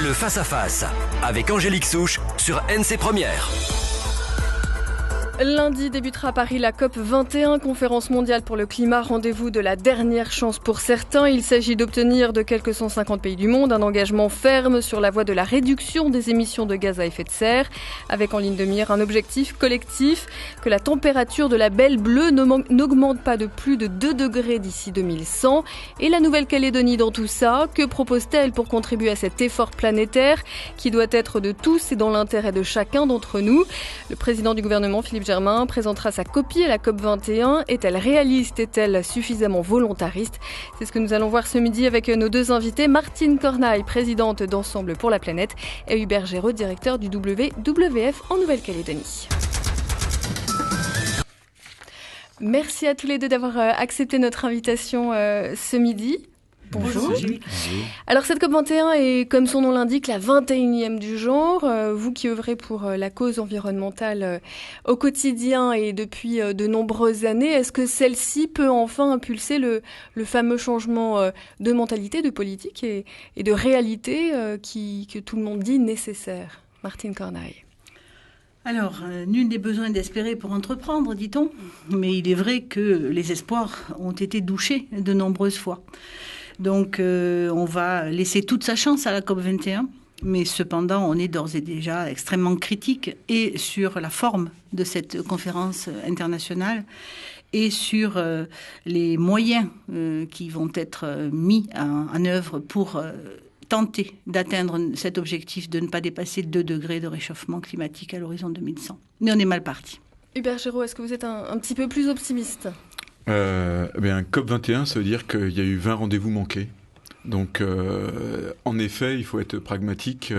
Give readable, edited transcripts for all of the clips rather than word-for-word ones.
Le face-à-face avec Angélique Souche sur NC Première. Lundi débutera à Paris la COP 21, conférence mondiale pour le climat, rendez-vous de la dernière chance pour certains. Il s'agit d'obtenir de quelques 150 pays du monde un engagement ferme sur la voie de la réduction des émissions de gaz à effet de serre, avec en ligne de mire un objectif collectif, que la température de la Belle Bleue n'augmente pas de plus de 2 degrés d'ici 2100. Et la Nouvelle-Calédonie dans tout ça, que propose-t-elle pour contribuer à cet effort planétaire qui doit être de tous et dans l'intérêt de chacun d'entre nous? Le président du gouvernement, Philippe Germain, présentera sa copie à la COP 21. Est-elle réaliste? Est-elle suffisamment volontariste? C'est ce que nous allons voir ce midi avec nos deux invités. Martine Cornaille, présidente d'Ensemble pour la planète, et Hubert Géraud, directeur du WWF en Nouvelle-Calédonie. Merci à tous les deux d'avoir accepté notre invitation ce midi. Bonjour. Bonjour. Alors cette COP21 est, comme son nom l'indique, la 21e du genre. Vous qui œuvrez pour la cause environnementale au quotidien et depuis de nombreuses années, est-ce que celle-ci peut enfin impulser le fameux changement de mentalité, de politique et de réalité que tout le monde dit nécessaire? Martine Cornaille. Alors, nul n'est besoin d'espérer pour entreprendre, dit-on, mais il est vrai que les espoirs ont été douchés de nombreuses fois. Donc, on va laisser toute sa chance à la COP21, mais cependant, on est d'ores et déjà extrêmement critique et sur la forme de cette conférence internationale et sur les moyens qui vont être mis en œuvre pour tenter d'atteindre cet objectif de ne pas dépasser 2 degrés de réchauffement climatique à l'horizon 2100. Mais on est mal parti. Hubert Géraud, est-ce que vous êtes un petit peu plus optimiste? COP21, ça veut dire qu'il y a eu 20 rendez-vous manqués. Donc, en effet, il faut être pragmatique,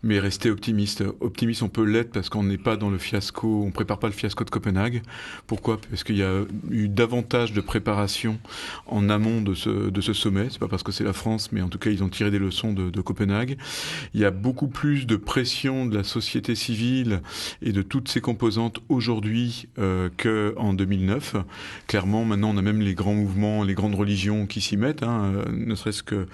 mais rester optimiste. Optimiste, on peut l'être parce qu'on n'est pas dans le fiasco, on prépare pas le fiasco de Copenhague. Pourquoi? Parce qu'il y a eu davantage de préparation en amont de ce sommet. C'est pas parce que c'est la France, mais en tout cas, ils ont tiré des leçons de Copenhague. Il y a beaucoup plus de pression de la société civile et de toutes ses composantes aujourd'hui qu'en 2009. Clairement, maintenant, on a même les grands mouvements, les grandes religions qui s'y mettent, ne serait-ce que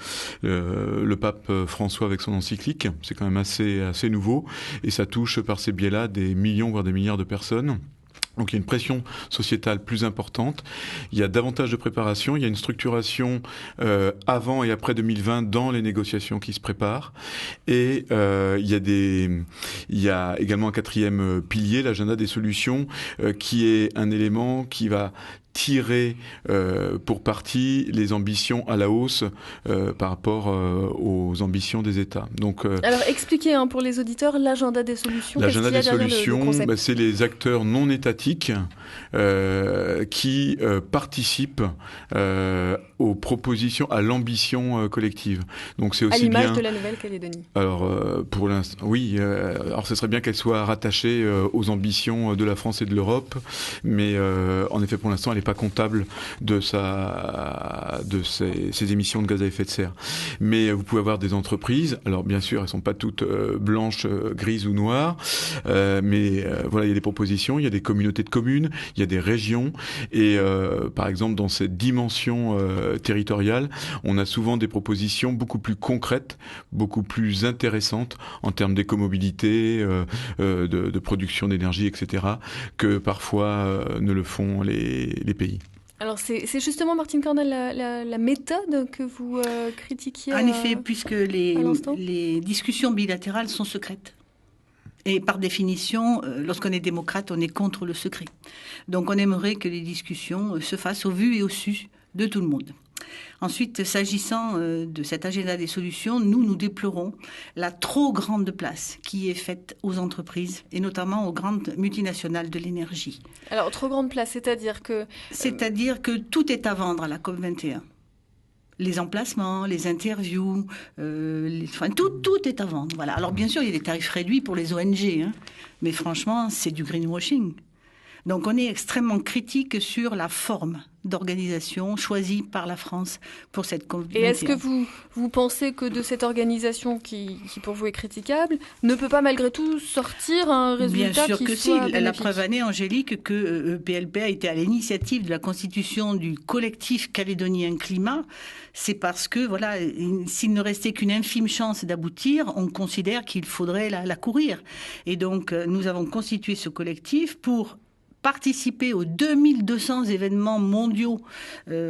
le pape François avec son encyclique, c'est quand même assez nouveau, et ça touche par ces biais-là des millions, voire des milliards de personnes. Donc il y a une pression sociétale plus importante, il y a davantage de préparation, il y a une structuration avant et après 2020 dans les négociations qui se préparent, et il y a également un quatrième pilier, l'agenda des solutions, qui est un élément qui va tirer pour partie les ambitions à la hausse par rapport aux ambitions des États. Donc, alors expliquez pour les auditeurs l'agenda des solutions. L'agenda des solutions, c'est les acteurs non étatiques qui participent aux propositions, à l'ambition collective. Donc c'est aussi à l'image bien de la Nouvelle-Calédonie. Alors pour l'instant, oui. Alors ce serait bien qu'elle soit rattachée aux ambitions de la France et de l'Europe, mais en effet pour l'instant elle n'est pas comptable de ses émissions de gaz à effet de serre. Mais vous pouvez avoir des entreprises. Alors bien sûr, elles sont pas toutes blanches, grises ou noires, mais voilà, il y a des propositions, il y a des communautés de communes, il y a des régions, et par exemple dans cette dimension territoriale, on a souvent des propositions beaucoup plus concrètes, beaucoup plus intéressantes en termes d'écomobilité, de production d'énergie, etc., que parfois ne le font les pays. Alors c'est justement, Martine Cornaille, la méthode que vous critiquiez. En effet, puisque les discussions bilatérales sont secrètes. Et par définition, lorsqu'on est démocrate, on est contre le secret. Donc on aimerait que les discussions se fassent au vu et au su de tout le monde. Ensuite, s'agissant de cet agenda des solutions, nous déplorons la trop grande place qui est faite aux entreprises et notamment aux grandes multinationales de l'énergie. Alors, trop grande place, c'est-à-dire que... C'est-à-dire que tout est à vendre à la COP21. Les emplacements, les interviews, tout est à vendre. Voilà. Alors bien sûr, il y a des tarifs réduits pour les ONG, mais franchement, c'est du greenwashing. Donc on est extrêmement critique sur la forme d'organisation choisi par la France pour cette COP21. Et est-ce que vous pensez que de cette organisation qui pour vous est critiquable ne peut pas malgré tout sortir un résultat qui soit bénéfique ? Bien sûr que si. La preuve en est, Angélique, que PLP a été à l'initiative de la constitution du collectif calédonien Climat. C'est parce que, voilà, s'il ne restait qu'une infime chance d'aboutir, on considère qu'il faudrait la courir. Et donc, nous avons constitué ce collectif pour participer aux 2200 événements mondiaux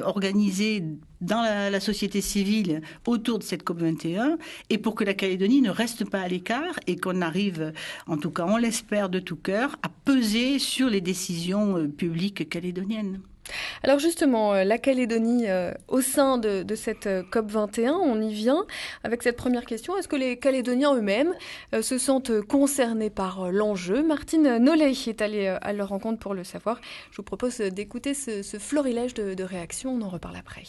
organisés dans la société civile autour de cette COP21 et pour que la Calédonie ne reste pas à l'écart et qu'on arrive, en tout cas on l'espère de tout cœur, à peser sur les décisions publiques calédoniennes. Alors justement, la Calédonie, au sein de cette COP21, on y vient avec cette première question. Est-ce que les Calédoniens eux-mêmes se sentent concernés par l'enjeu ? Martine Nollet est allée à leur rencontre pour le savoir. Je vous propose d'écouter ce florilège de réactions. On en reparle après.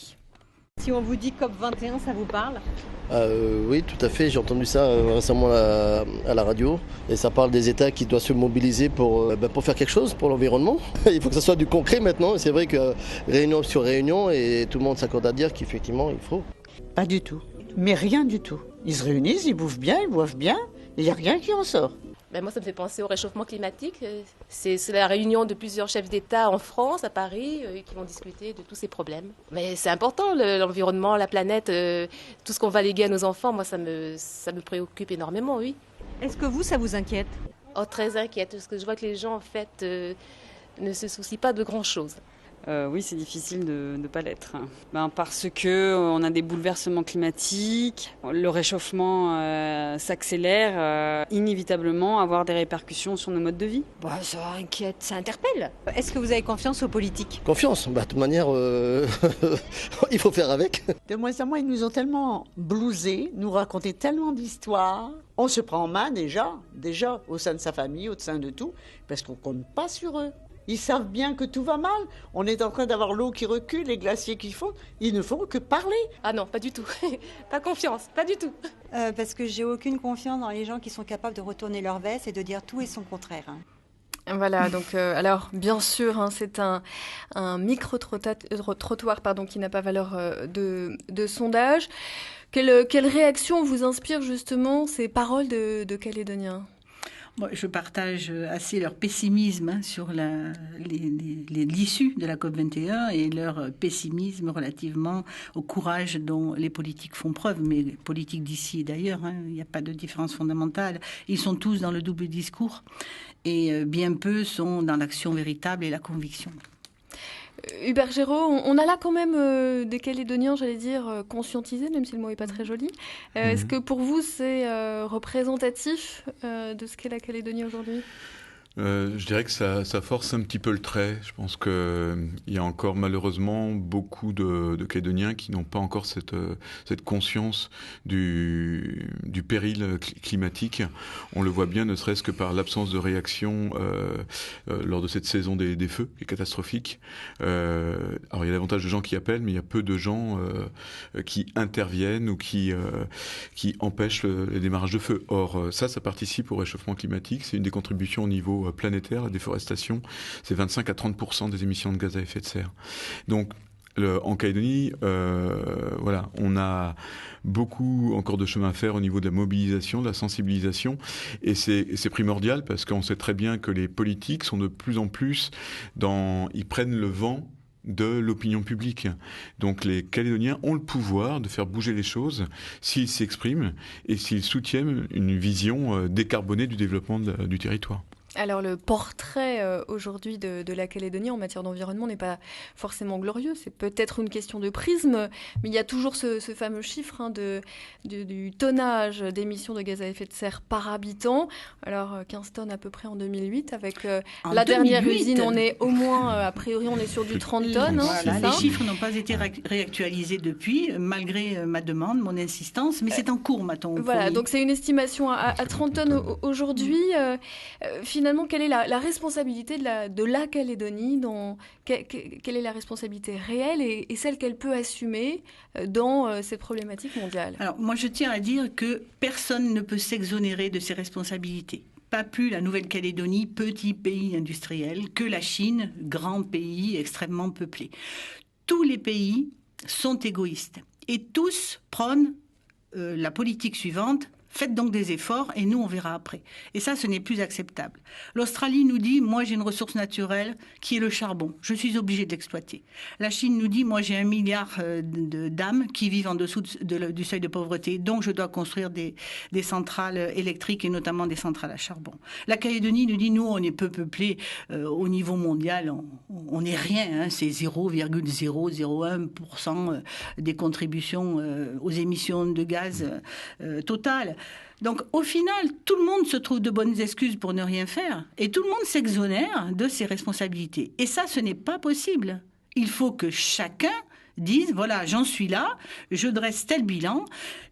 Si on vous dit COP21, ça vous parle ? Oui, tout à fait. J'ai entendu ça récemment à la radio. Et ça parle des États qui doivent se mobiliser pour faire quelque chose pour l'environnement. Il faut que ça soit du concret maintenant. Et c'est vrai que réunion sur réunion, et tout le monde s'accorde à dire qu'effectivement, il faut. Pas du tout. Mais rien du tout. Ils se réunissent, ils bouffent bien, ils boivent bien. Il n'y a rien qui en sort. Moi, ça me fait penser au réchauffement climatique. C'est la réunion de plusieurs chefs d'État en France, à Paris, qui vont discuter de tous ces problèmes. Mais c'est important, l'environnement, la planète, tout ce qu'on va léguer à nos enfants. Moi, ça me préoccupe énormément, oui. Est-ce que ça vous inquiète ? Oh, très inquiète, parce que je vois que les gens, en fait, ne se soucient pas de grand-chose. Oui, c'est difficile de ne pas l'être. Parce qu'on a des bouleversements climatiques, le réchauffement s'accélère, inévitablement avoir des répercussions sur nos modes de vie. Ça inquiète, ça interpelle. Est-ce que vous avez confiance aux politiques ? Confiance, de toute manière, il faut faire avec. De moins en moins, ils nous ont tellement blousés, nous raconté tellement d'histoires. On se prend en main déjà, au sein de sa famille, au sein de tout, parce qu'on ne compte pas sur eux. Ils savent bien que tout va mal. On est en train d'avoir l'eau qui recule, les glaciers qui fondent. Ils ne font que parler. Ah non, pas du tout. Pas confiance, pas du tout. Parce que j'ai aucune confiance dans les gens qui sont capables de retourner leur veste et de dire tout et son contraire. Voilà, donc alors bien sûr, c'est un micro-trottoir qui n'a pas valeur de sondage. Quelle réaction vous inspirent justement ces paroles de Calédoniens ? Je partage assez leur pessimisme sur l'issue de la COP21 et leur pessimisme relativement au courage dont les politiques font preuve, mais les politiques d'ici et d'ailleurs, il n'y a pas de différence fondamentale. Ils sont tous dans le double discours et bien peu sont dans l'action véritable et la conviction. Hubert Géraud, on a là quand même des Calédoniens, j'allais dire, conscientisés, même si le mot n'est pas très joli. Est-ce que pour vous, c'est représentatif de ce qu'est la Calédonie aujourd'hui ? Je dirais que ça force un petit peu le trait. Je pense qu'il y a encore malheureusement beaucoup de Calédoniens qui n'ont pas encore cette conscience du péril climatique. On le voit bien, ne serait-ce que par l'absence de réaction lors de cette saison des feux, qui est catastrophique. Alors il y a davantage de gens qui appellent, mais il y a peu de gens qui interviennent ou qui empêchent le démarrage de feu. Or, ça participe au réchauffement climatique. C'est une des contributions au niveau planétaire, la déforestation, c'est 25 à 30% des émissions de gaz à effet de serre. Donc, en Calédonie, on a beaucoup encore de chemin à faire au niveau de la mobilisation, de la sensibilisation, et c'est primordial parce qu'on sait très bien que les politiques sont de plus en plus ils prennent le vent de l'opinion publique. Donc les Calédoniens ont le pouvoir de faire bouger les choses s'ils s'expriment et s'ils soutiennent une vision décarbonée du développement du territoire. Alors le portrait aujourd'hui de la Calédonie en matière d'environnement n'est pas forcément glorieux. C'est peut-être une question de prisme, mais il y a toujours ce fameux chiffre du tonnage d'émissions de gaz à effet de serre par habitant. Alors 15 tonnes à peu près en 2008. Avec la dernière usine, on est au moins, a priori, on est sur du 30 tonnes. Voilà, les chiffres n'ont pas été réactualisés depuis, malgré ma demande, mon insistance, mais c'est en cours, m'a-t-on promis. Voilà, donc c'est une estimation à 30 tonnes aujourd'hui. Finalement, quelle est la responsabilité de la Calédonie quelle est la responsabilité réelle et celle qu'elle peut assumer dans ces problématiques mondiales ? Alors, moi, je tiens à dire que personne ne peut s'exonérer de ses responsabilités. pas plus la Nouvelle-Calédonie, petit pays industriel, que la Chine, grand pays extrêmement peuplé. Tous les pays sont égoïstes et tous prônent la politique suivante. Faites donc des efforts et nous, on verra après. Et ça, ce n'est plus acceptable. L'Australie nous dit, moi, j'ai une ressource naturelle qui est le charbon. Je suis obligé de l'exploiter. La Chine nous dit, moi, j'ai 1 milliard d'âmes qui vivent en dessous du seuil de pauvreté, donc je dois construire des centrales électriques et notamment des centrales à charbon. La Calédonie nous dit, nous, on est peu peuplé au niveau mondial, on n'est rien, hein, c'est 0,001% des contributions aux émissions de gaz totales. Donc, au final, tout le monde se trouve de bonnes excuses pour ne rien faire et tout le monde s'exonère de ses responsabilités. Et ça, ce n'est pas possible. Il faut que chacun dise, voilà, j'en suis là, je dresse tel bilan,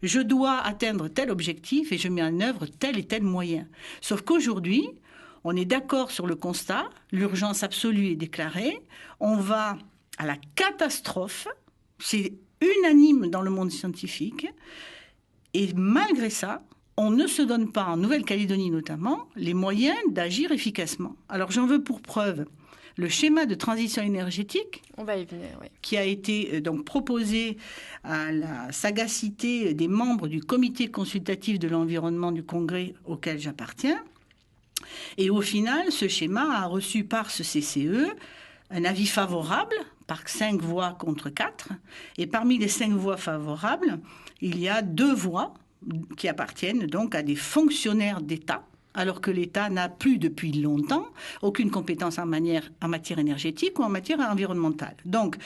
je dois atteindre tel objectif et je mets en œuvre tel et tel moyen. Sauf qu'aujourd'hui, on est d'accord sur le constat, l'urgence absolue est déclarée, on va à la catastrophe, c'est unanime dans le monde scientifique. Et malgré ça, on ne se donne pas, en Nouvelle-Calédonie notamment, les moyens d'agir efficacement. Alors j'en veux pour preuve le schéma de transition énergétique, on va y venir, oui, qui a été donc proposé à la sagacité des membres du comité consultatif de l'environnement du Congrès auquel j'appartiens. Et au final, ce schéma a reçu par ce CCE un avis favorable, par 5 voix contre 4. Et parmi les 5 voix favorables, il y a 2 voix qui appartiennent donc à des fonctionnaires d'État, alors que l'État n'a plus depuis longtemps aucune compétence en matière énergétique ou en matière environnementale. Donc,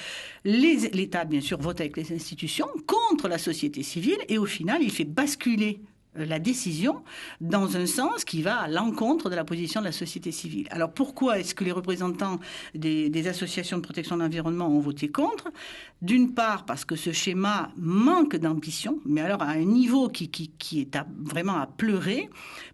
l'État, bien sûr, vote avec les institutions contre la société civile et au final, il fait basculer la décision dans un sens qui va à l'encontre de la position de la société civile. Alors pourquoi est-ce que les représentants des associations de protection de l'environnement ont voté contre ? D'une part parce que ce schéma manque d'ambition, mais alors à un niveau qui est vraiment à pleurer.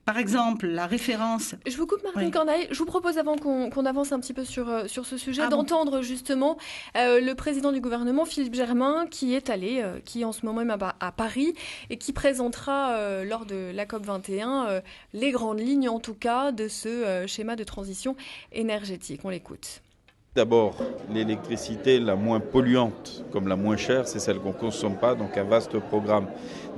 Par exemple, la référence... Je vous coupe, Martine Corneille. Je vous propose, avant qu'on avance un petit peu sur ce sujet, d'entendre justement le président du gouvernement, Philippe Germain, qui est allé, qui en ce moment même à Paris, et qui présentera lors de la COP21 les grandes lignes, en tout cas, de ce schéma de transition énergétique. On l'écoute. D'abord, l'électricité la moins polluante comme la moins chère, c'est celle qu'on ne consomme pas, donc un vaste programme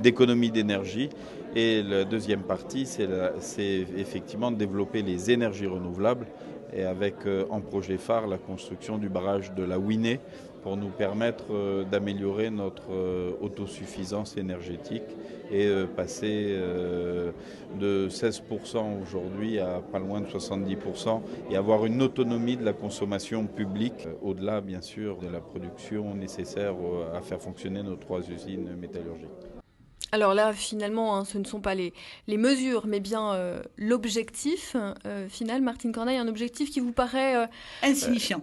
d'économie d'énergie. Et la deuxième partie, c'est effectivement de développer les énergies renouvelables et avec en projet phare la construction du barrage de la Winée pour nous permettre d'améliorer notre autosuffisance énergétique et passer de 16% aujourd'hui à pas loin de 70% et avoir une autonomie de la consommation publique, au-delà bien sûr de la production nécessaire à faire fonctionner nos 3 usines métallurgiques. Alors là, finalement, ce ne sont pas les mesures, mais bien l'objectif final. Martine Corneille, un objectif qui vous paraît... insignifiant.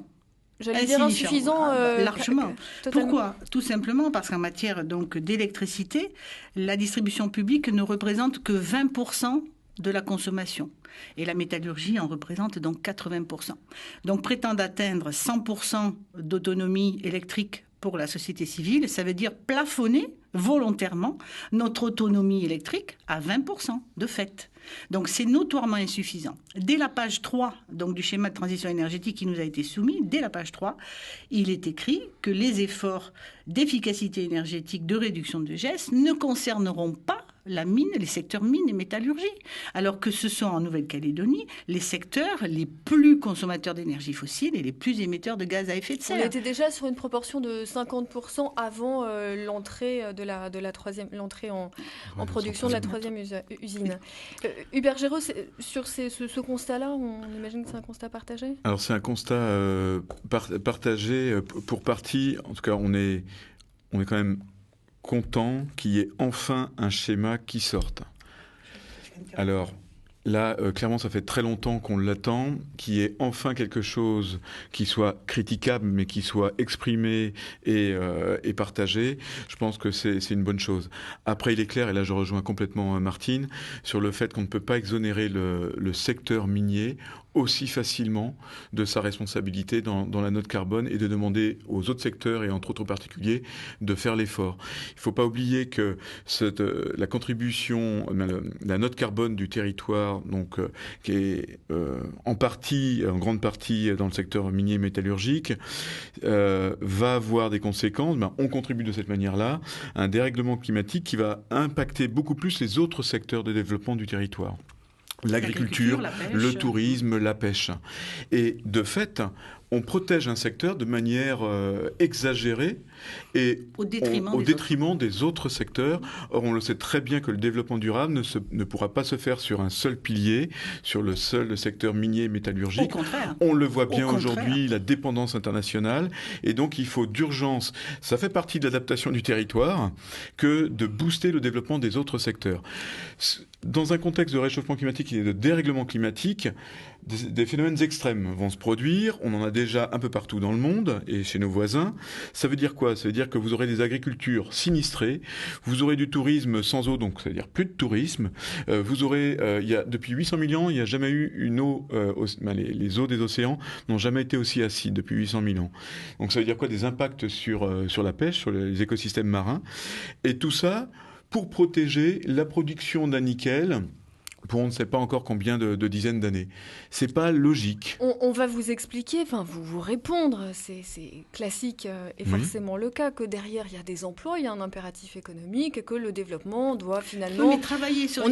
J'allais dire insuffisant. Largement. Pourquoi ? Tout simplement parce qu'en matière donc d'électricité, la distribution publique ne représente que 20% de la consommation. Et la métallurgie en représente donc 80%. Donc prétendre atteindre 100% d'autonomie électrique pour la société civile, ça veut dire plafonner volontairement notre autonomie électrique à 20% de fait. Donc c'est notoirement insuffisant. Dès la page 3 donc, du schéma de transition énergétique qui nous a été soumis, dès la page 3, il est écrit que les efforts d'efficacité énergétique de réduction de geste ne concerneront pas la mine, les secteurs mine et métallurgie, alors que ce sont en Nouvelle-Calédonie les secteurs les plus consommateurs d'énergie fossile et les plus émetteurs de gaz à effet de serre. On était déjà sur une proportion de 50% avant l'entrée en production de la 3e usine. Hubert Géraud, sur ce constat-là, on imagine que c'est un constat partagé ? Alors c'est un constat partagé pour partie. En tout cas, on est quand même content qu'il y ait enfin un schéma qui sorte. Alors là, clairement, ça fait très longtemps qu'on l'attend, qu'il y ait enfin quelque chose qui soit critiquable, mais qui soit exprimé et partagé. Je pense que c'est une bonne chose. Après, il est clair, et là je rejoins complètement Martine, sur le fait qu'on ne peut pas exonérer le secteur minier aussi facilement de sa responsabilité dans la note carbone et de demander aux autres secteurs et entre autres particuliers de faire l'effort. Il ne faut pas oublier que la contribution, la note carbone du territoire, donc qui est en grande partie dans le secteur minier et métallurgique, va avoir des conséquences. On contribue de cette manière-là à un dérèglement climatique qui va impacter beaucoup plus les autres secteurs de développement du territoire. L'agriculture, le tourisme, la pêche. Et de fait, on protège un secteur de manière exagérée et au détriment des autres secteurs. Or, on le sait très bien que le développement durable ne pourra pas se faire sur un seul pilier, sur le seul secteur minier et métallurgique. Au contraire. On le voit bien aujourd'hui, la dépendance internationale. Et donc, il faut d'urgence, ça fait partie de l'adaptation du territoire, que de booster le développement des autres secteurs. Dans un contexte de réchauffement climatique et de dérèglement climatique, des phénomènes extrêmes vont se produire. On en a déjà un peu partout dans le monde et chez nos voisins. Ça veut dire quoi ? Ça veut dire que vous aurez des agricultures sinistrées, vous aurez du tourisme sans eau, donc ça veut dire plus de tourisme. Vous aurez, depuis 800 000 ans, il n'y a jamais eu une eau, les eaux des océans n'ont jamais été aussi acides depuis 800 000 ans. Donc ça veut dire quoi ? Des impacts sur la pêche, sur les écosystèmes marins. Et tout ça pour protéger la production d'un nickel pour on ne sait pas encore combien de dizaines d'années. C'est pas logique. On va vous expliquer, vous répondre, c'est classique et forcément le cas, que derrière il y a des emplois, il y a un impératif économique et que le développement doit finalement... Oui, mais travailler sur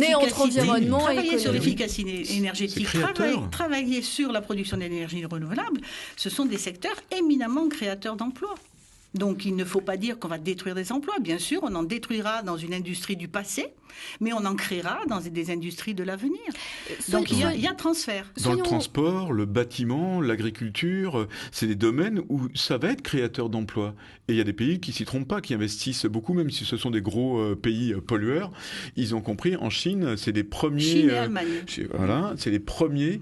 l'efficacité énergétique, travailler sur la production d'énergie renouvelable, ce sont des secteurs éminemment créateurs d'emplois. Donc, il ne faut pas dire qu'on va détruire des emplois. Bien sûr, on en détruira dans une industrie du passé, mais on en créera dans des industries de l'avenir. Donc, il y a transfert. Dans le transport, le bâtiment, l'agriculture, c'est des domaines où ça va être créateur d'emplois. Et il y a des pays qui s'y trompent pas, qui investissent beaucoup, même si ce sont des gros pays pollueurs. Ils ont compris, en Chine, c'est les premiers... Chine et Allemagne. C'est les premiers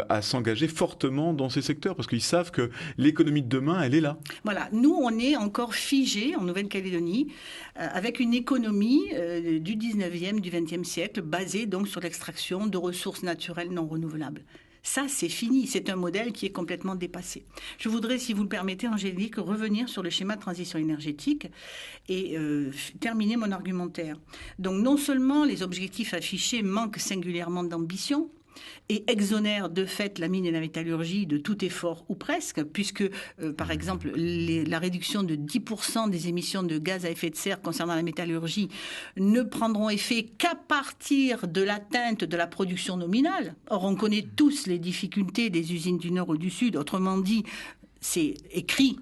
à s'engager fortement dans ces secteurs, parce qu'ils savent que l'économie de demain, elle est là. Voilà. Nous, on est encore figé en Nouvelle-Calédonie avec une économie du 19e, du 20e siècle basée donc sur l'extraction de ressources naturelles non renouvelables. Ça, c'est fini. C'est un modèle qui est complètement dépassé. Je voudrais, si vous le permettez, Angélique, revenir sur le schéma de transition énergétique et terminer mon argumentaire. Donc, non seulement les objectifs affichés manquent singulièrement d'ambition, et exonère de fait la mine et la métallurgie de tout effort ou presque, puisque par exemple la réduction de 10% des émissions de gaz à effet de serre concernant la métallurgie ne prendront effet qu'à partir de l'atteinte de la production nominale. Or on connaît tous les difficultés des usines du Nord ou du Sud, autrement dit c'est écrit,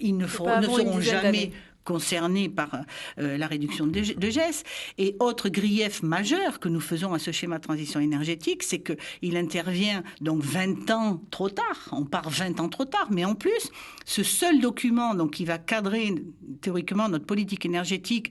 ils ne seront jamais concernés par la réduction de GES. Et autre grief majeur que nous faisons à ce schéma de transition énergétique, c'est qu'il intervient donc 20 ans trop tard. On part 20 ans trop tard, mais en plus, ce seul document donc, qui va cadrer théoriquement notre politique énergétique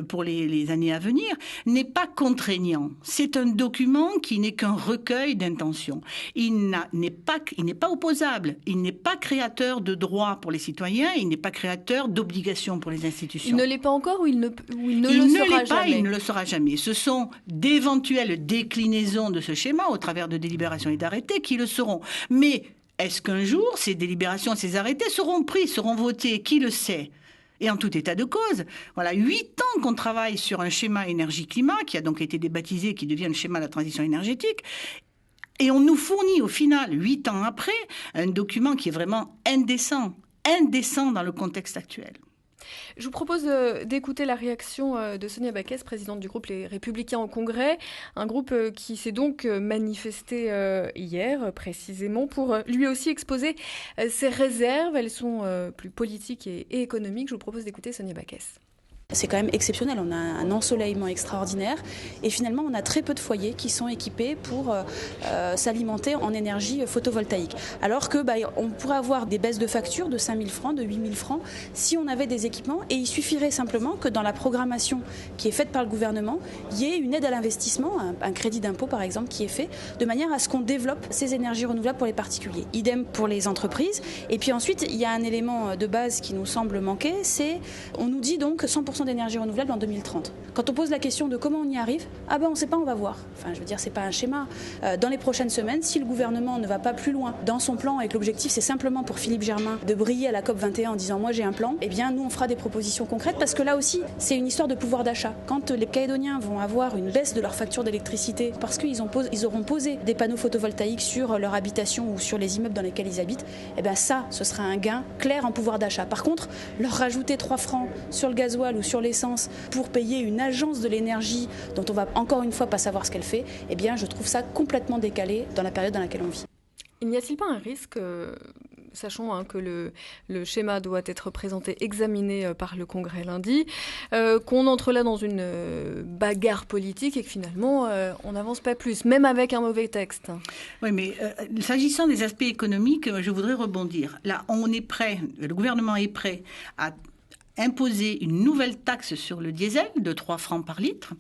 pour les années à venir n'est pas contraignant. C'est un document qui n'est qu'un recueil d'intentions. Il n'est pas opposable, il n'est pas créateur de droits pour les citoyens, il n'est pas créateur d'obligations pour les institutions. Il ne l'est pas encore ou il ne le sera jamais. Il ne le sera jamais. Ce sont d'éventuelles déclinaisons de ce schéma au travers de délibérations et d'arrêtés qui le seront. Mais est-ce qu'un jour ces délibérations, ces arrêtés seront pris, seront votés ? Qui le sait ? Et en tout état de cause, voilà 8 ans qu'on travaille sur un schéma énergie-climat qui a donc été débaptisé, qui devient le schéma de la transition énergétique. Et on nous fournit au final, 8 ans après, un document qui est vraiment indécent dans le contexte actuel. Je vous propose d'écouter la réaction de Sonia Backès, présidente du groupe Les Républicains au Congrès, un groupe qui s'est donc manifesté hier précisément pour lui aussi exposer ses réserves. Elles sont plus politiques et économiques. Je vous propose d'écouter Sonia Backès. C'est quand même exceptionnel, on a un ensoleillement extraordinaire et finalement on a très peu de foyers qui sont équipés pour s'alimenter en énergie photovoltaïque. Alors que on pourrait avoir des baisses de factures de 5 000 francs, de 8 000 francs si on avait des équipements et il suffirait simplement que dans la programmation qui est faite par le gouvernement, il y ait une aide à l'investissement, un crédit d'impôt par exemple qui est fait de manière à ce qu'on développe ces énergies renouvelables pour les particuliers. Idem pour les entreprises et puis ensuite il y a un élément de base qui nous semble manquer, c'est on nous dit donc 100% 50% d'énergie renouvelable en 2030. Quand on pose la question de comment on y arrive, on ne sait pas, on va voir. Enfin, je veux dire, c'est pas un schéma. Dans les prochaines semaines, si le gouvernement ne va pas plus loin dans son plan et que l'objectif c'est simplement pour Philippe Germain de briller à la COP21 en disant moi j'ai un plan, eh bien nous on fera des propositions concrètes parce que là aussi c'est une histoire de pouvoir d'achat. Quand les Calédoniens vont avoir une baisse de leur facture d'électricité parce qu'ils auront posé des panneaux photovoltaïques sur leur habitation ou sur les immeubles dans lesquels ils habitent, eh bien ça ce sera un gain clair en pouvoir d'achat. Par contre, leur rajouter 3 francs sur le gasoil ou sur l'essence pour payer une agence de l'énergie dont on va encore une fois pas savoir ce qu'elle fait, eh bien je trouve ça complètement décalé dans la période dans laquelle on vit. Il n'y a-t-il pas un risque, sachant que le schéma doit être présenté, examiné par le Congrès lundi, qu'on entre là dans une bagarre politique et que finalement on n'avance pas plus, même avec un mauvais texte? Oui, mais s'agissant des aspects économiques, je voudrais rebondir. Là, on est prêt, le gouvernement est prêt à imposer une nouvelle taxe sur le diesel de 3 francs par litre,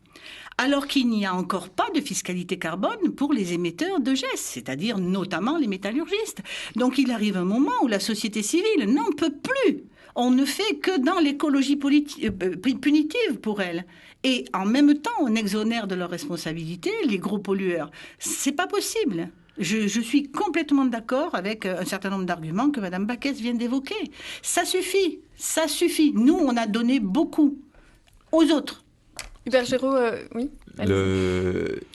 alors qu'il n'y a encore pas de fiscalité carbone pour les émetteurs de GES, c'est-à-dire notamment les métallurgistes. Donc il arrive un moment où la société civile n'en peut plus. On ne fait que dans l'écologie punitive pour elle. Et en même temps, on exonère de leurs responsabilités les gros pollueurs. C'est pas possible. Je suis complètement d'accord avec un certain nombre d'arguments que Mme Backès vient d'évoquer. Ça suffit, ça suffit. Nous, on a donné beaucoup aux autres. Hubert Géraud, oui.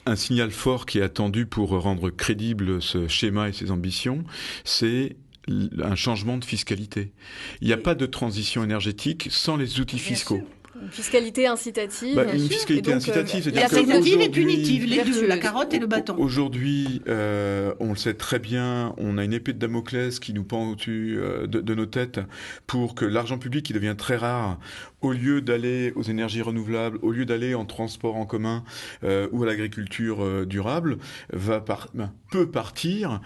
Un signal fort qui est attendu pour rendre crédible ce schéma et ses ambitions, c'est un changement de fiscalité. Il n'y a pas de transition énergétique sans les outils fiscaux. Une fiscalité incitative. Une fiscalité incitative, c'est-à-dire incitative et punitive, les deux, la carotte et le bâton. Aujourd'hui, on le sait très bien, on a une épée de Damoclès qui nous pend au-dessus de nos têtes pour que l'argent public, qui devient très rare, au lieu d'aller aux énergies renouvelables, au lieu d'aller en transport en commun ou à l'agriculture durable, peut partir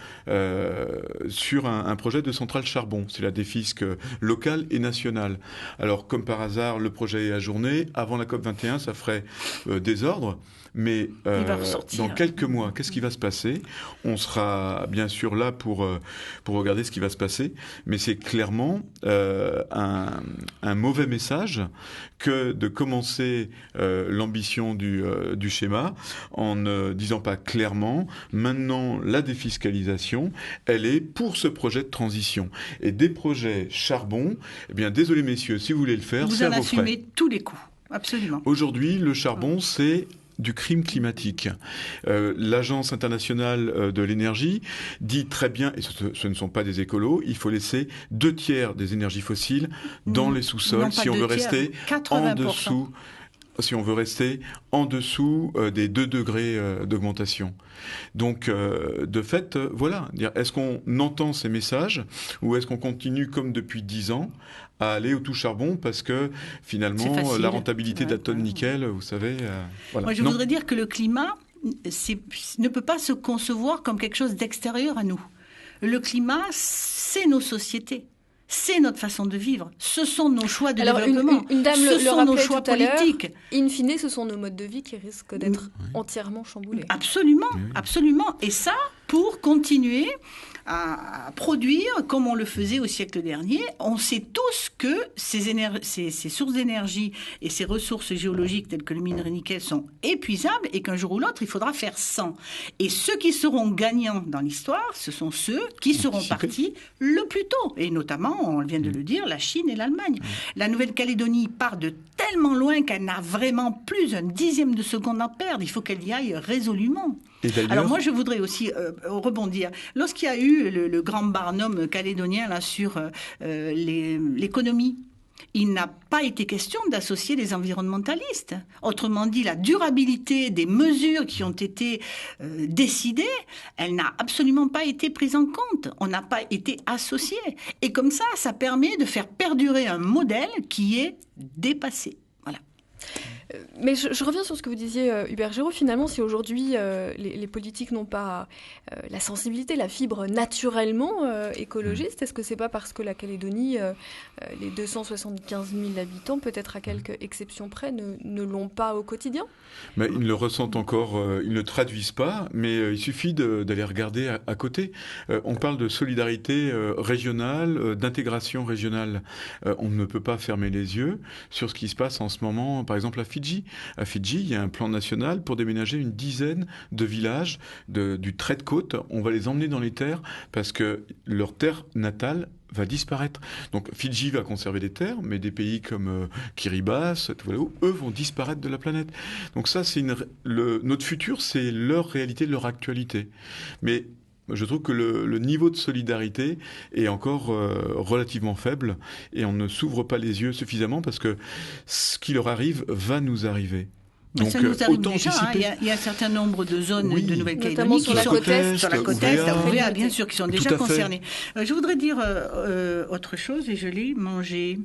sur un projet de centrale charbon. C'est la défisque locale et nationale. Alors, comme par hasard, le projet est ajourné. Avant la COP21, ça ferait désordre. Mais dans quelques mois, qu'est-ce qui va se passer? On sera bien sûr là pour regarder ce qui va se passer, mais c'est clairement un mauvais message que de commencer l'ambition du schéma en ne disant pas clairement maintenant la défiscalisation, elle est pour ce projet de transition. Et des projets charbon, eh bien désolé messieurs, si vous voulez le faire, c'est à vos frais. Vous en assumez tous les coûts, absolument. Aujourd'hui, le charbon, c'est du crime climatique. L'Agence internationale de l'énergie dit très bien, et ce ne sont pas des écolos, il faut laisser 2/3 des énergies fossiles dans les sous-sols si on veut rester en dessous. Si on veut rester en dessous des 2 degrés d'augmentation. Donc, de fait, voilà. Est-ce qu'on entend ces messages ou est-ce qu'on continue comme depuis 10 ans à aller au tout charbon parce que finalement la rentabilité de la tonne nickel, vous savez. Voilà. Moi, je voudrais dire que le climat ne peut pas se concevoir comme quelque chose d'extérieur à nous. Le climat, c'est nos sociétés. C'est notre façon de vivre. Ce sont nos choix de développement. Une dame ce sont nos choix politiques. In fine, ce sont nos modes de vie qui risquent d'être entièrement chamboulés. Absolument, absolument. Et ça, pour continuer à produire comme on le faisait au siècle dernier. On sait tous que ces sources d'énergie et ces ressources géologiques telles que le minerai nickel sont épuisables et qu'un jour ou l'autre, il faudra faire sans. Et ceux qui seront gagnants dans l'histoire, ce sont ceux qui seront partis le plus tôt. Et notamment, on vient de le dire, la Chine et l'Allemagne. La Nouvelle-Calédonie part de tellement loin qu'elle n'a vraiment plus un dixième de seconde à perdre. Il faut qu'elle y aille résolument. Alors moi, je voudrais aussi rebondir. Lorsqu'il y a eu le grand barnum calédonien là, sur l'économie, il n'a pas été question d'associer les environnementalistes. Autrement dit, la durabilité des mesures qui ont été décidées, elle n'a absolument pas été prise en compte. On n'a pas été associés. Et comme ça permet de faire perdurer un modèle qui est dépassé. Voilà. Mais je reviens sur ce que vous disiez, Hubert Géraud. Finalement, si aujourd'hui les politiques n'ont pas la sensibilité, la fibre naturellement écologiste, est-ce que c'est pas parce que la Calédonie, les 275 000 habitants, peut-être à quelques exceptions près, ne l'ont pas au quotidien ? Mais ils le ressentent encore, ils ne le traduisent pas, mais il suffit d'aller regarder à côté. On parle de solidarité régionale, d'intégration régionale. On ne peut pas fermer les yeux sur ce qui se passe en ce moment, par exemple à Fidji. À Fidji, il y a un plan national pour déménager une dizaine de villages du trait de côte. On va les emmener dans les terres parce que leur terre natale va disparaître. Donc Fidji va conserver des terres, mais des pays comme Kiribati, Tuvalu, eux vont disparaître de la planète. Donc ça, c'est notre futur, c'est leur réalité, leur actualité. Mais je trouve que le niveau de solidarité est encore relativement faible et on ne s'ouvre pas les yeux suffisamment parce que ce qui leur arrive va nous arriver. Donc, ça nous arrive déjà. Il y a un certain nombre de zones de Nouvelle-Calédonie qui sont sur la côte est, Ouvéa, bien sûr, qui sont déjà concernées. Je voudrais dire autre chose et je l'ai mangé.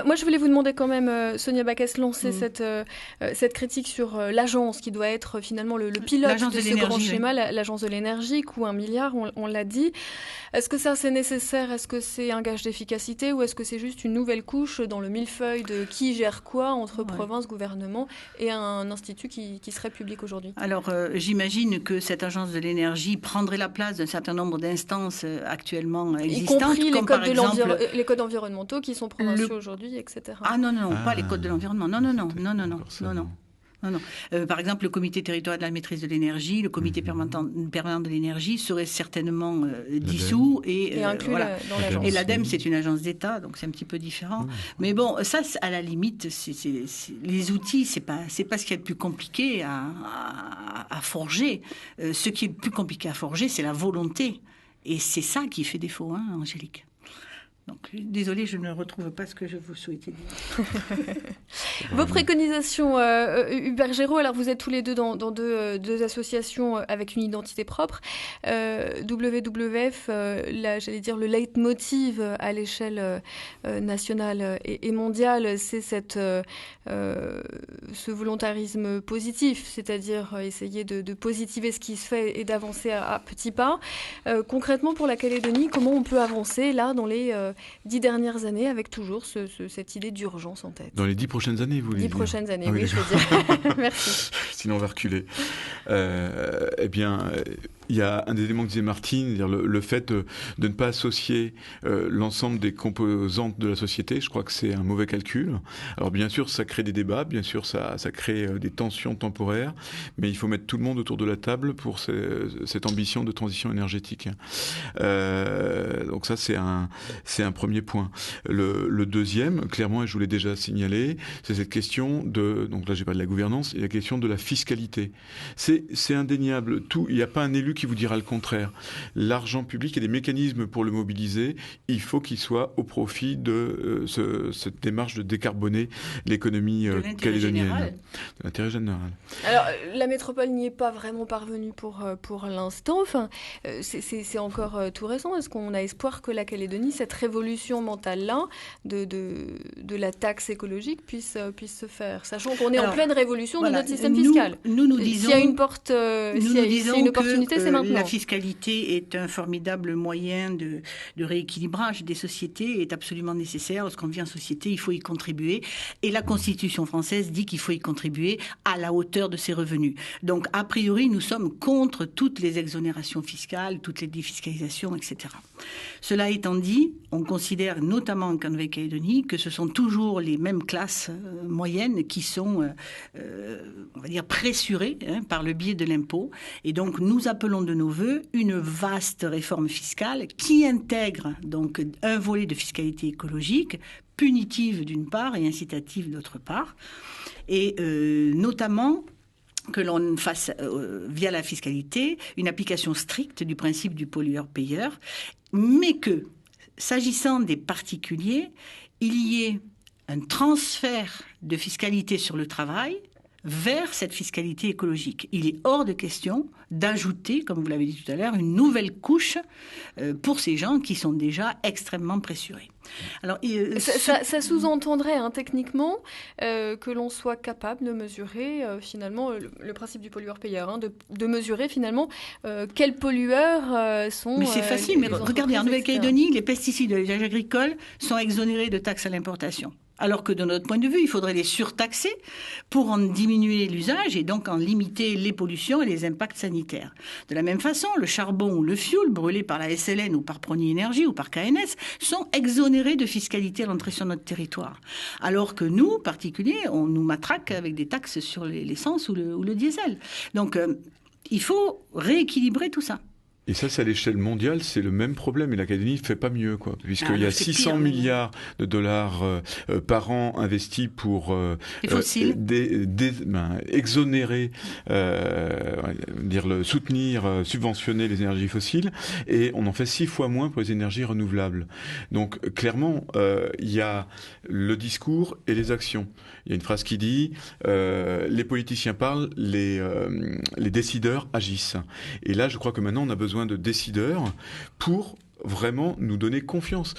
Moi, je voulais vous demander quand même, Sonia Backes, lancer cette critique sur l'agence qui doit être finalement le pilote de ce grand schéma, l'agence de l'énergie, coût 1 milliard, on l'a dit. Est-ce que ça, c'est nécessaire ? Est-ce que c'est un gage d'efficacité ou est-ce que c'est juste une nouvelle couche dans le millefeuille de qui gère quoi entre province, gouvernement et un institut qui serait public aujourd'hui ? Alors, j'imagine que cette agence de l'énergie prendrait la place d'un certain nombre d'instances actuellement existantes. Y compris comme par exemple les codes environnementaux qui sont provinciaux aujourd'hui, etc. Ah non, pas les codes de l'environnement. Non. Par exemple, le comité territorial de la maîtrise de l'énergie, le comité permanent de l'énergie serait certainement dissous et inclus dans l'agence. Et l'ADEME, c'est une agence d'État, donc c'est un petit peu différent. Mais bon, ça, à la limite, les outils, c'est pas ce qu'il y a de plus compliqué à forger. Ce qui est le plus compliqué à forger, c'est la volonté. Et c'est ça qui fait défaut, Angélique. Donc, désolée, je ne retrouve pas ce que je vous souhaitais dire. Vos préconisations, Hubert Géraud, alors vous êtes tous les deux dans deux associations avec une identité propre. WWF, j'allais dire le leitmotiv à l'échelle nationale et mondiale, c'est ce volontarisme positif, c'est-à-dire essayer de positiver ce qui se fait et d'avancer à petits pas. Concrètement, pour la Calédonie, comment on peut avancer là dans les 10 dernières années avec toujours cette idée d'urgence en tête? Dans les 10 prochaines années, vous voulez dire? 10 prochaines années, oui, je veux dire. Merci. Sinon, on va reculer. Eh bien, il y a un des éléments que disait Martine, le fait de ne pas associer l'ensemble des composantes de la société. Je crois que c'est un mauvais calcul. Alors, bien sûr, ça crée des débats, bien sûr, ça crée des tensions temporaires, mais il faut mettre tout le monde autour de la table pour cette ambition de transition énergétique. Donc ça, c'est un premier point. Le deuxième, clairement, et je vous l'ai déjà signalé, c'est cette question donc là, j'ai pas de la gouvernance, et la question de la fiscalité. C'est indéniable. Il n'y a pas un élu qui vous dira le contraire. L'argent public et des mécanismes pour le mobiliser, il faut qu'il soit au profit de cette démarche de décarboner l'économie calédonienne. De l'intérêt général. Alors, la métropole n'y est pas vraiment parvenue pour l'instant. Enfin, c'est encore tout récent. Est-ce qu'on a espoir que la Calédonie, cette révolution mentale-là de la taxe écologique puisse se faire, sachant qu'on est en pleine révolution de notre système fiscal. Nous disons, s'il y a une une opportunité, c'est maintenant. La fiscalité est un formidable moyen de rééquilibrage des sociétés, est absolument nécessaire. Lorsqu'on vit en société, il faut y contribuer. Et la Constitution française dit qu'il faut y contribuer à la hauteur de ses revenus. Donc, a priori, nous sommes contre toutes les exonérations fiscales, toutes les défiscalisations, etc. Cela étant dit, on considère notamment en Nouvelle-Calédonie que ce sont toujours les mêmes classes moyennes qui sont, on va dire, pressurées par le biais de l'impôt. Et donc, nous appelons de nos voeux une vaste réforme fiscale qui intègre donc un volet de fiscalité écologique, punitive d'une part et incitative d'autre part, et notamment que l'on fasse, via la fiscalité, une application stricte du principe du pollueur-payeur, mais que, s'agissant des particuliers, il y ait un transfert de fiscalité sur le travail vers cette fiscalité écologique. Il est hors de question d'ajouter, comme vous l'avez dit tout à l'heure, une nouvelle couche pour ces gens qui sont déjà extrêmement pressurés. Alors, ça sous-entendrait techniquement que l'on soit capable de mesurer finalement le principe du pollueur-payeur, de mesurer finalement quels pollueurs sont... Mais c'est facile, mais regardez, en Nouvelle-Calédonie, les pesticides et les agricoles sont exonérés de taxes à l'importation. Alors que de notre point de vue, il faudrait les surtaxer pour en diminuer l'usage et donc en limiter les pollutions et les impacts sanitaires. De la même façon, le charbon ou le fioul brûlé par la SLN ou par Prony Énergie ou par KNS sont exonérés de fiscalité à l'entrée sur notre territoire. Alors que nous, particuliers, on nous matraque avec des taxes sur l'essence ou le diesel. Donc, il faut rééquilibrer tout ça. Et ça, c'est à l'échelle mondiale, c'est le même problème. Et la Calédonie ne fait pas mieux, quoi. Puisqu'il y a 600 milliards de dollars par an investis pour exonérer, soutenir, subventionner les énergies fossiles. Et on en fait 6 fois moins pour les énergies renouvelables. Donc, clairement, il y a le discours et les actions. Il y a une phrase qui dit les politiciens parlent, les décideurs agissent. Et là, je crois que maintenant, on a besoin de décideurs pour vraiment nous donner confiance.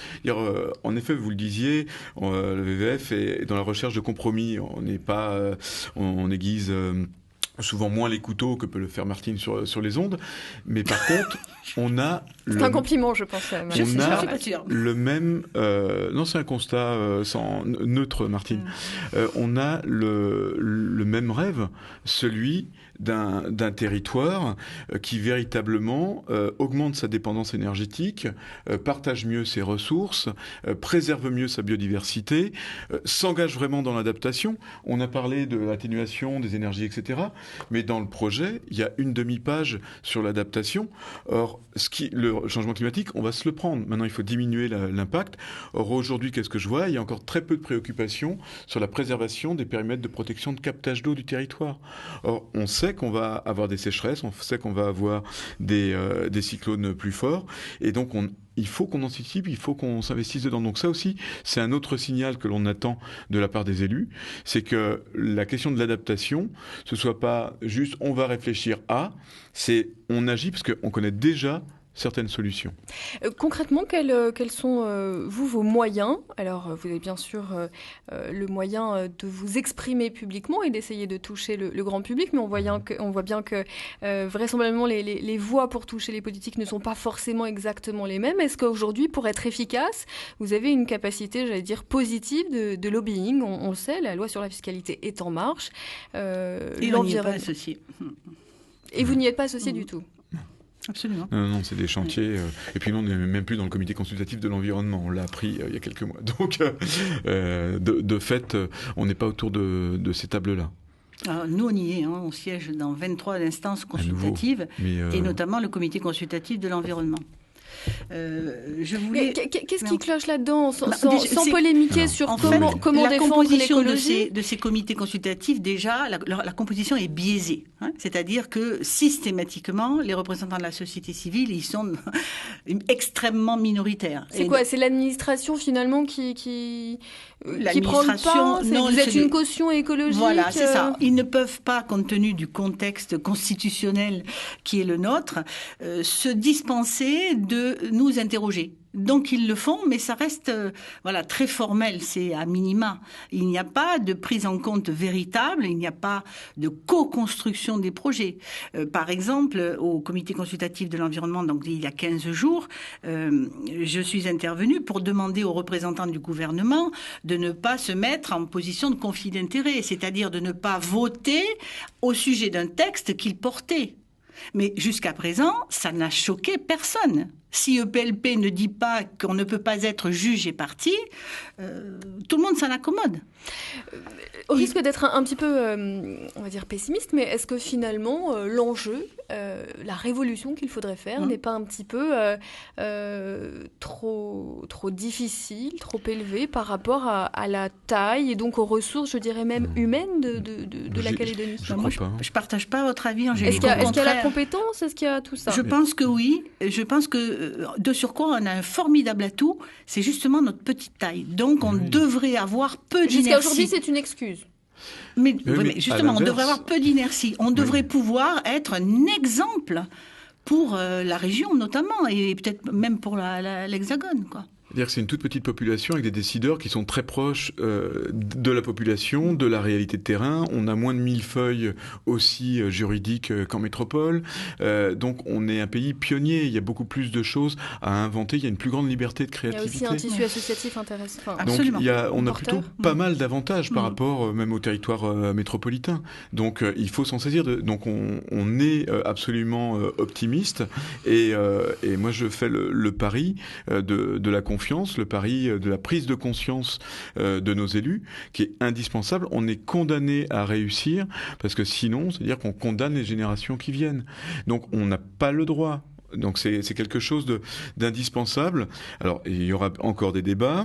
En effet, vous le disiez, le WWF est dans la recherche de compromis. On n'est pas, on aiguise souvent moins les couteaux que peut le faire Martine sur les ondes, mais par contre, on a... C'est un compliment, je pense. On a le même... non, c'est un constat neutre, Martine. On a le même rêve, celui d'un territoire qui véritablement augmente sa dépendance énergétique, partage mieux ses ressources, préserve mieux sa biodiversité, s'engage vraiment dans l'adaptation. On a parlé de l'atténuation des énergies, etc. Mais dans le projet, il y a une demi-page sur l'adaptation. Or, le changement climatique, on va se le prendre. Maintenant, il faut diminuer l'impact. Or, aujourd'hui, qu'est-ce que je vois ? Il y a encore très peu de préoccupations sur la préservation des périmètres de protection de captage d'eau du territoire. Or, on sait qu'on va avoir des sécheresses, on sait qu'on va avoir des cyclones plus forts. Et donc, il faut qu'on anticipe, il faut qu'on s'investisse dedans. Donc ça aussi, c'est un autre signal que l'on attend de la part des élus, c'est que la question de l'adaptation, ce soit pas juste on va réfléchir c'est on agit parce qu'on connaît déjà certaines solutions. Concrètement, quels sont vos moyens ? Alors, vous avez bien sûr le moyen de vous exprimer publiquement et d'essayer de toucher le grand public, mais on voit bien que vraisemblablement les voies pour toucher les politiques ne sont pas forcément exactement les mêmes. Est-ce qu'aujourd'hui, pour être efficace, vous avez une capacité, j'allais dire, positive de lobbying ? On le sait, la loi sur la fiscalité est en marche. Et on n'y est pas associé. Et vous n'y êtes pas associé du tout ? Absolument. Non, c'est des chantiers. Et puis nous, on n'est même plus dans le comité consultatif de l'environnement. On l'a appris il y a quelques mois. Donc, de fait, on n'est pas autour de ces tables-là. Alors, nous, on y est. On siège dans 23 instances consultatives, et notamment le comité consultatif de l'environnement. Qu'est-ce qui cloche là-dedans, sans polémiquer sur comment défendre l'écologie de ces comités consultatifs, déjà, la composition est biaisée. C'est-à-dire que systématiquement, les représentants de la société civile, ils sont extrêmement minoritaires. C'est quoi ? C'est l'administration finalement qui prend le pas ? Vous êtes une caution écologique ? Voilà, c'est ça. Ils ne peuvent pas, compte tenu du contexte constitutionnel qui est le nôtre, se dispenser de nous interroger. Donc ils le font, mais ça reste très formel, c'est à minima. Il n'y a pas de prise en compte véritable, il n'y a pas de co-construction des projets. Par exemple, au comité consultatif de l'environnement, donc il y a 15 jours, je suis intervenue pour demander aux représentants du gouvernement de ne pas se mettre en position de conflit d'intérêts, c'est-à-dire de ne pas voter au sujet d'un texte qu'ils portaient. Mais jusqu'à présent, ça n'a choqué personne. Si EPLP ne dit pas qu'on ne peut pas être juge et partie, tout le monde s'en accommode. Au risque d'être un petit peu, on va dire, pessimiste, mais est-ce que finalement, l'enjeu, la révolution qu'il faudrait faire n'est pas un petit peu trop difficile, trop élevé par rapport à la taille et donc aux ressources, je dirais même humaines de la Calédonie ? Je ne partage pas votre avis, Angélique. Est-ce qu'il y a la compétence ? Est-ce qu'il y a tout ça ? Je pense que oui. Je pense que de surcroît, on a un formidable atout, c'est justement notre petite taille. Donc, on devrait avoir peu d'inertie. Jusqu'à aujourd'hui, c'est une excuse. Mais justement, on devrait avoir peu d'inertie. On devrait pouvoir être un exemple pour la région, notamment, et peut-être même pour l'Hexagone, quoi. C'est-à-dire que c'est une toute petite population avec des décideurs qui sont très proches de la population, de la réalité de terrain. On a moins de millefeuilles aussi juridiques qu'en métropole. Donc on est un pays pionnier. Il y a beaucoup plus de choses à inventer. Il y a une plus grande liberté de créativité. Il y a aussi un tissu associatif intéressant. Enfin, absolument. Donc on a plutôt pas mal d'avantages par rapport même au territoire métropolitain. Donc il faut s'en saisir. Donc on est absolument optimiste. Et moi je fais le pari de la confiance, le pari de la prise de conscience de nos élus, qui est indispensable. On est condamné à réussir, parce que sinon, c'est-à-dire qu'on condamne les générations qui viennent. Donc on n'a pas le droit. Donc c'est quelque chose d'indispensable. Alors il y aura encore des débats.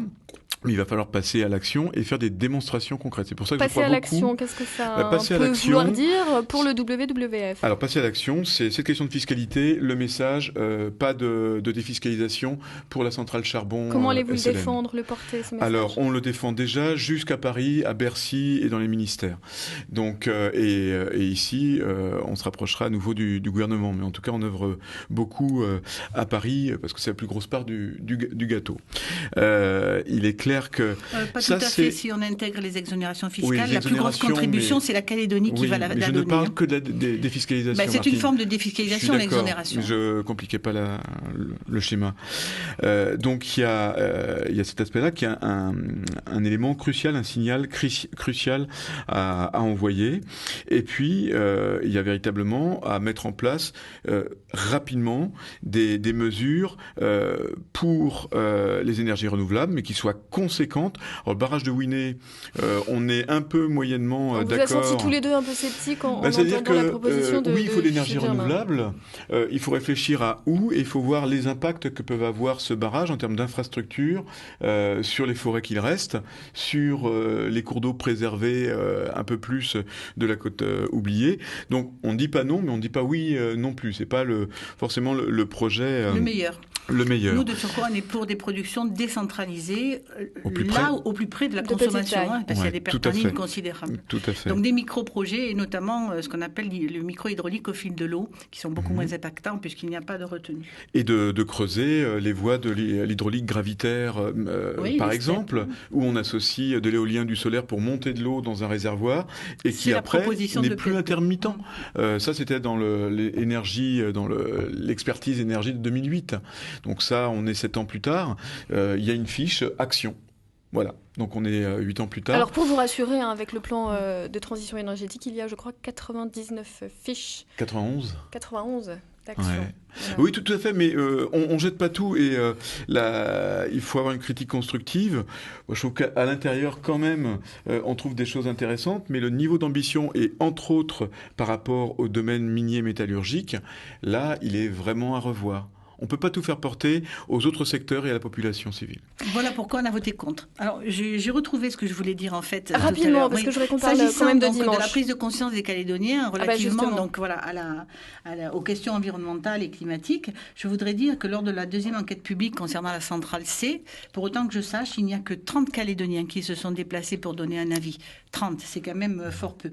Mais il va falloir passer à l'action et faire des démonstrations concrètes. C'est pour ça que passer je crois à l'action, beaucoup. qu'est-ce que ça peut vouloir dire pour le WWF? Alors, passer à l'action, c'est cette question de fiscalité, le message, pas de défiscalisation pour la centrale charbon. Comment allez-vous SLN. le défendre, le porter, ce message? Alors, on le défend déjà jusqu'à Paris, à Bercy et dans les ministères. Donc, et ici, on se rapprochera à nouveau du gouvernement. Mais en tout cas, on œuvre beaucoup à Paris, parce que c'est la plus grosse part du gâteau. Il est clair que pas tout à fait. Si on intègre les exonérations fiscales, la plus grosse contribution, c'est la Calédonie qui va la donner. Je ne parle que de la défiscalisation. C'est une forme de défiscalisation, l'exonération. Je ne compliquais pas le schéma. Donc il y a cet aspect-là qui est un élément crucial, un signal crucial à envoyer. Et puis il y a véritablement à mettre en place rapidement des mesures pour les énergies renouvelables, mais qui soient conséquentes. Alors, le barrage de Winnet, on est un peu moyennement d'accord. Vous avez senti tous les deux un peu sceptiques en entendant la proposition de... Oui, il faut l'énergie renouvelable. Il faut réfléchir à où, et il faut voir les impacts que peuvent avoir ce barrage en termes d'infrastructure sur les forêts qu'il reste, sur les cours d'eau préservés un peu plus de la côte oubliée. Donc, on ne dit pas non, mais on ne dit pas oui non plus. C'est pas forcément le projet... le meilleur. Le meilleur. Nous, de surcroît, on est pour des productions décentralisées, au plus près de la consommation, parce qu'il y a des pertes en ligne considérables. Tout à fait. Donc des micro-projets, et notamment ce qu'on appelle le micro-hydraulique au fil de l'eau, qui sont beaucoup moins impactants puisqu'il n'y a pas de retenue. Et de creuser les voies de l'hydraulique gravitaire, par exemple, où on associe de l'éolien, du solaire pour monter de l'eau dans un réservoir, et qui après n'est plus intermittent. Ça, c'était dans l'énergie, dans l'expertise énergie de 2008. Donc ça, on est 7 ans plus tard. Il y a une fiche action. Voilà. Donc on est 8 ans plus tard. Alors pour vous rassurer, avec le plan de transition énergétique, il y a, je crois, 99 fiches. 91 d'actions. Ouais. Voilà. Oui, tout à fait, mais on jette pas tout, et il faut avoir une critique constructive. Moi, je trouve qu'à l'intérieur, quand même, on trouve des choses intéressantes, mais le niveau d'ambition, et entre autres par rapport au domaine minier métallurgique, là, il est vraiment à revoir. On ne peut pas tout faire porter aux autres secteurs et à la population civile. Voilà pourquoi on a voté contre. Alors, j'ai retrouvé ce que je voulais dire, en fait. Rapidement, parce que je voudrais qu'on parle quand même de dimanche. De la prise de conscience des Calédoniens relativement aux questions environnementales et climatiques, je voudrais dire que lors de la deuxième enquête publique concernant la centrale C, pour autant que je sache, il n'y a que 30 Calédoniens qui se sont déplacés pour donner un avis. 30, c'est quand même fort peu.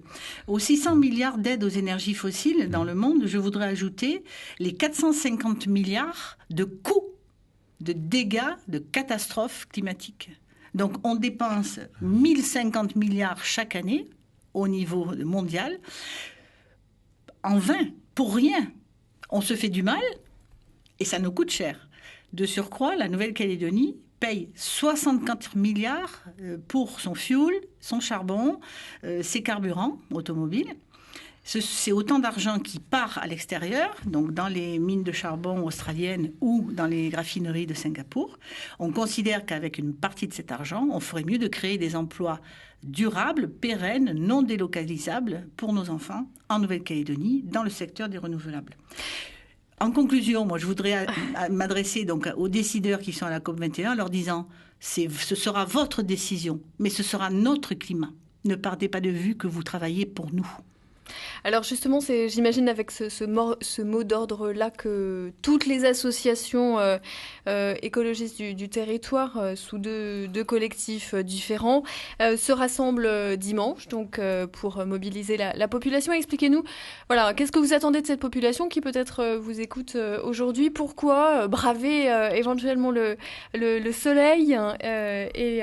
Aux 600 milliards d'aides aux énergies fossiles dans le monde, je voudrais ajouter les 450 milliards de coûts, de dégâts, de catastrophes climatiques. Donc on dépense 1050 milliards chaque année au niveau mondial, en vain, pour rien. On se fait du mal et ça nous coûte cher. De surcroît, la Nouvelle-Calédonie paye 64 milliards pour son fioul, son charbon, ses carburants automobiles. C'est autant d'argent qui part à l'extérieur, donc dans les mines de charbon australiennes ou dans les raffineries de Singapour. On considère qu'avec une partie de cet argent, on ferait mieux de créer des emplois durables, pérennes, non délocalisables pour nos enfants en Nouvelle-Calédonie, dans le secteur des renouvelables. En conclusion, moi, je voudrais m'adresser donc aux décideurs qui sont à la COP21 en leur disant ce sera votre décision, mais ce sera notre climat. Ne perdez pas de vue que vous travaillez pour nous. Alors justement, j'imagine avec ce mot d'ordre-là que toutes les associations écologistes du territoire, sous deux collectifs différents, se rassemblent dimanche donc, pour mobiliser la population. Expliquez-nous, voilà, qu'est-ce que vous attendez de cette population qui peut-être vous écoute aujourd'hui? Pourquoi braver éventuellement le soleil et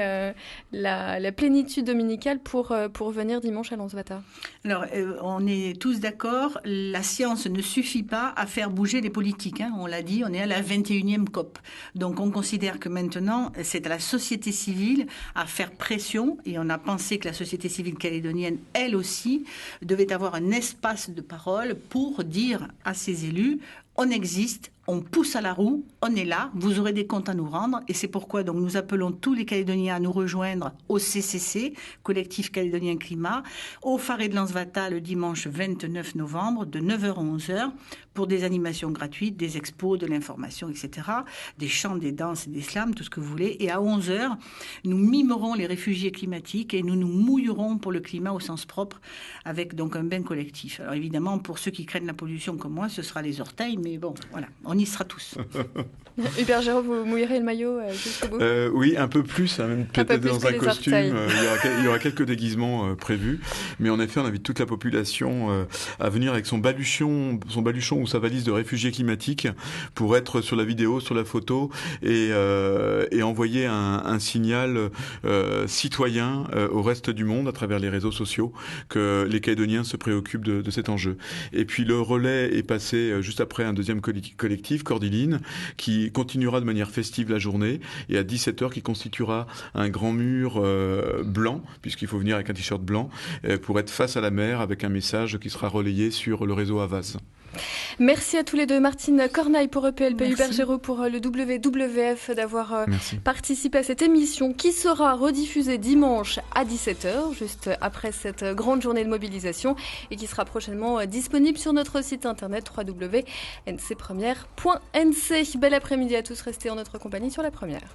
la plénitude dominicale pour venir dimanche à Lansvata? Alors, on est tous d'accord, la science ne suffit pas à faire bouger les politiques. Hein. On l'a dit, on est à la 21e COP. Donc, on considère que maintenant, c'est à la société civile à faire pression. Et on a pensé que la société civile calédonienne, elle aussi, devait avoir un espace de parole pour dire à ses élus, on existe, on pousse à la roue, on est là, vous aurez des comptes à nous rendre. Et c'est pourquoi donc, nous appelons tous les Calédoniens à nous rejoindre au CCC, Collectif Calédonien Climat, au Faré de Lansvata le dimanche 29 novembre de 9h à 11h pour des animations gratuites, des expos, de l'information, etc., des chants, des danses, des slams, tout ce que vous voulez. Et à 11h, nous mimerons les réfugiés climatiques et nous nous mouillerons pour le climat au sens propre avec donc un bain collectif. Alors évidemment, pour ceux qui craignent la pollution comme moi, ce sera les orteils, mais bon, voilà, on y sera tous. Hubert Géraud, vous mouillerez le maillot jusqu'au bout? Oui, un peu plus, hein, même peut-être dans un costume. Il y aura quelques déguisements prévus. Mais en effet, on invite toute la population à venir avec son baluchon ou sa valise de réfugiés climatiques pour être sur la vidéo, sur la photo et envoyer un signal citoyen au reste du monde à travers les réseaux sociaux que les Calédoniens se préoccupent de cet enjeu. Et puis le relais est passé juste après un deuxième collectif, Cordiline, qui continuera de manière festive la journée et à 17h qui constituera un grand mur blanc, puisqu'il faut venir avec un t-shirt blanc, pour être face à la mer avec un message qui sera relayé sur le réseau Havas. Merci à tous les deux. Martine Cornaille pour EPLP, Hubert Géraud pour le WWF d'avoir participé à cette émission qui sera rediffusée dimanche à 17h, juste après cette grande journée de mobilisation et qui sera prochainement disponible sur notre site internet www.ncpremière.nc. Bel après-midi à tous, restez en notre compagnie sur La Première.